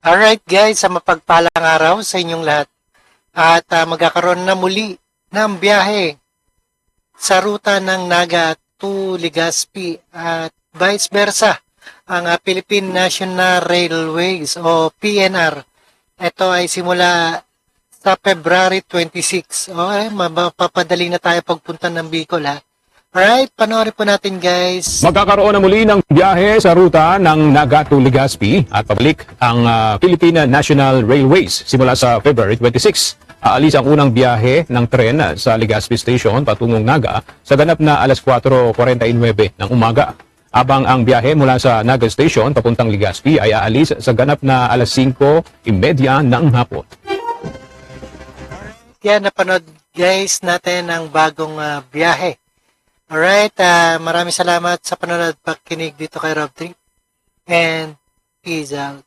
Alright guys, sa mapagpalang araw sa inyong lahat. At magkakaroon na muli ng biyahe sa ruta ng Naga to Legazpi at vice versa ang Philippine National Railways o PNR. Ito ay simula sa February 26. Mapapadali na tayo pagpunta ng Bicol ha. Alright, panoorin po natin guys. Magkakaroon na muli ng biyahe sa ruta ng Naga to Legazpi at pabalik ang Philippine National Railways simula sa February 26. Aalis ang unang biyahe ng tren sa Legazpi Station patungong Naga sa ganap na alas 4:49 ng umaga. Habang ang biyahe mula sa Naga Station papuntang Legazpi ay aalis sa ganap na alas 5:30 ng hapon. Kaya napanood guys natin ang bagong biyahe. Alright, maraming salamat sa panonood, pakikinig dito kay Rob Trip. And peace out.